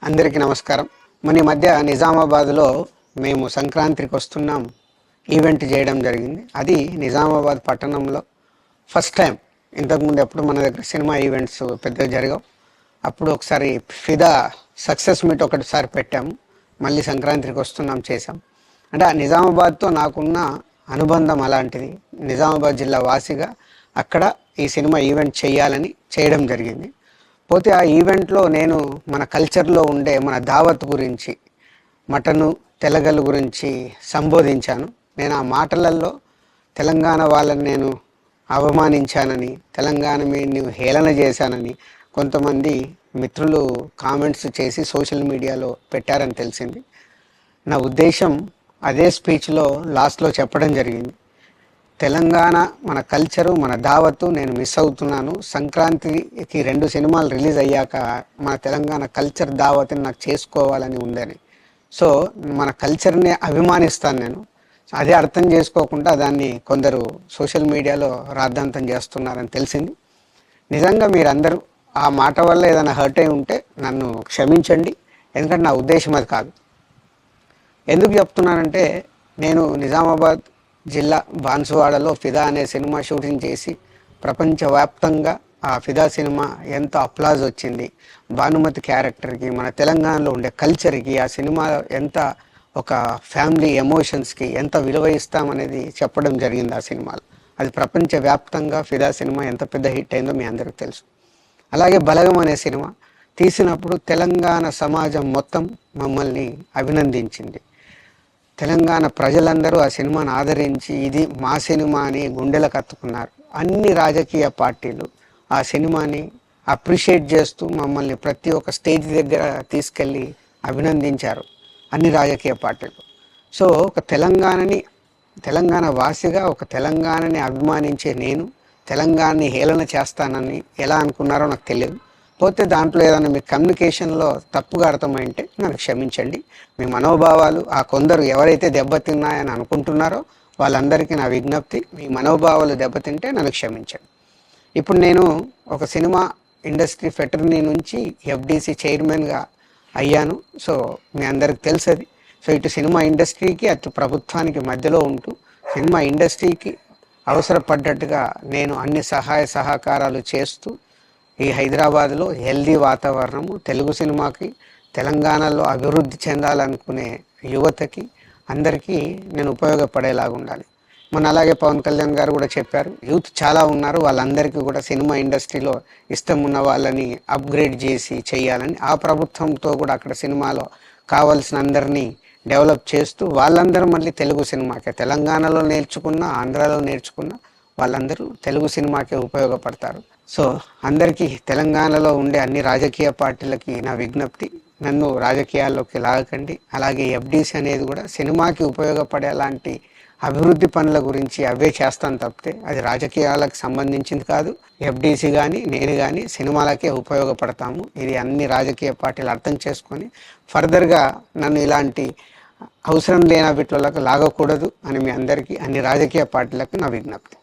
అందరికీ నమస్కారం. మన ఈ మధ్య నిజామాబాద్లో మేము సంక్రాంతికి వస్తున్నాం ఈవెంట్ చేయడం జరిగింది. అది నిజామాబాద్ పట్టణంలో ఫస్ట్ టైం. ఇంతకుముందు ఎప్పుడు మన దగ్గర సినిమా ఈవెంట్స్ పెద్దగా జరగవు. అప్పుడు ఒకసారి ఫిదా సక్సెస్ మీట్ ఒకటిసారి పెట్టాము. మళ్ళీ సంక్రాంతికి వస్తున్నాం చేసాం. అంటే ఆ నిజామాబాద్తో నాకున్న అనుబంధం అలాంటిది. నిజామాబాద్ జిల్లా వాసిగా అక్కడ ఈ సినిమా ఈవెంట్ చేయాలని చేయడం జరిగింది. పోతే ఆ ఈవెంట్లో నేను మన కల్చర్లో ఉండే మన దావత్ గురించి, మటను తెలగలు గురించి సంబోధించాను. నేను ఆ మాటలలో తెలంగాణ వాళ్ళని నేను అవమానించానని, తెలంగాణ మీద హేళన చేశానని కొంతమంది మిత్రులు కామెంట్స్ చేసి సోషల్ మీడియాలో పెట్టారని తెలిసింది. నా ఉద్దేశం అదే స్పీచ్లో లాస్ట్లో చెప్పడం జరిగింది. తెలంగాణ మన కల్చరు, మన దావత్తు నేను మిస్ అవుతున్నాను. సంక్రాంతికి 2 సినిమాలు రిలీజ్ అయ్యాక మన తెలంగాణ కల్చర్ దావత్ని నాకు చేసుకోవాలని ఉందని. సో మన కల్చర్ని అభిమానిస్తాను నేను. అదే అర్థం చేసుకోకుండా దాన్ని కొందరు సోషల్ మీడియాలో రాద్ధాంతం చేస్తున్నారని తెలిసింది. నిజంగా మీరందరూ ఆ మాట వల్ల ఏదైనా హర్ట్ అయి ఉంటే నన్ను క్షమించండి. ఎందుకంటే నా ఉద్దేశం అది కాదు. ఎందుకు చెప్తున్నానంటే, నేను నిజామాబాద్ జిల్లా బాన్సువాడలో ఫిదా అనే సినిమా షూటింగ్ చేసి ప్రపంచవ్యాప్తంగా ఆ ఫిదా సినిమా ఎంత అప్లాజ్ వచ్చింది, భానుమతి క్యారెక్టర్కి, మన తెలంగాణలో ఉండే కల్చర్కి, ఆ సినిమా ఎంత ఒక ఫ్యామిలీ ఎమోషన్స్కి ఎంత విలువ ఇస్తామనేది చెప్పడం జరిగింది ఆ సినిమాలో. అది ప్రపంచవ్యాప్తంగా ఫిదా సినిమా ఎంత పెద్ద హిట్ అయిందో మీ అందరికీ తెలుసు. అలాగే బలగం అనే సినిమా తీసినప్పుడు తెలంగాణ సమాజం మొత్తం మమ్మల్ని అభినందించింది. తెలంగాణ ప్రజలందరూ ఆ సినిమాను ఆదరించి ఇది మా సినిమా అని గుండెలకు హత్తుకున్నారు. అన్ని రాజకీయ పార్టీలు ఆ సినిమాని అప్రిషియేట్ చేస్తూ మమ్మల్ని ప్రతి ఒక్క స్టేజ్ దగ్గర తీసుకెళ్ళి అభినందించారు, అన్ని రాజకీయ పార్టీలు. సో ఒక తెలంగాణ వాసిగా, ఒక తెలంగాణని అభిమానించే నేను తెలంగాణని హేళన చేస్తానని ఎలా అనుకున్నారో నాకు తెలియదు. పోతే దాంట్లో ఏదైనా మీ కమ్యూనికేషన్లో తప్పుగా అర్థమైంటే నన్ను క్షమించండి. మీ మనోభావాలు ఆ కొందరు ఎవరైతే దెబ్బతిన్నాయని అనుకుంటున్నారో వాళ్ళందరికీ నా విజ్ఞప్తి, మీ మనోభావాలు దెబ్బతింటే నన్ను క్షమించండి. ఇప్పుడు నేను ఒక సినిమా ఇండస్ట్రీ ఫెటర్నీ నుంచి ఎఫ్డిసి చైర్మన్గా అయ్యాను. సో మీ అందరికి తెలుసది. సో ఇటు సినిమా ఇండస్ట్రీకి అటు ప్రభుత్వానికి మధ్యలో ఉంటూ సినిమా ఇండస్ట్రీకి అవసరపడ్డట్టుగా నేను అన్ని సహాయ సహకారాలు చేస్తూ ఈ హైదరాబాద్లో హెల్దీ వాతావరణము, తెలుగు సినిమాకి, తెలంగాణలో అభివృద్ధి చెందాలనుకునే యువతకి అందరికీ నేను ఉపయోగపడేలాగా ఉండాలి. మన అలాగే పవన్ కళ్యాణ్ గారు కూడా చెప్పారు, యూత్ చాలా ఉన్నారు, వాళ్ళందరికీ కూడా సినిమా ఇండస్ట్రీలో ఇష్టం ఉన్న వాళ్ళని అప్గ్రేడ్ చేసి చేయాలని. ఆ ప్రభుత్వంతో కూడా అక్కడ సినిమాలో కావాల్సిన అందరినీ డెవలప్ చేస్తూ వాళ్ళందరూ మళ్ళీ తెలుగు సినిమాకే, తెలంగాణలో నేర్చుకున్న, ఆంధ్రాలో నేర్చుకున్న వాళ్ళందరూ తెలుగు సినిమాకే ఉపయోగపడతారు. సో అందరికీ, తెలంగాణలో ఉండే అన్ని రాజకీయ పార్టీలకి నా విజ్ఞప్తి, నన్ను రాజకీయాల్లోకి లాగకండి. అలాగే ఎఫ్డిసి అనేది కూడా సినిమాకి ఉపయోగపడే అలాంటి అభివృద్ధి పనుల గురించి అవే చేస్తాను తప్పితే అది రాజకీయాలకు సంబంధించింది కాదు. ఎఫ్డిసి కానీ నేను కానీ సినిమాలకే ఉపయోగపడతాము. ఇది అన్ని రాజకీయ పార్టీలు అర్థం చేసుకొని ఫర్దర్గా నన్ను ఇలాంటి అవసరం లేని వీటిలోకి లాగకూడదు అని మీ అందరికీ, అన్ని రాజకీయ పార్టీలకు నా విజ్ఞప్తి.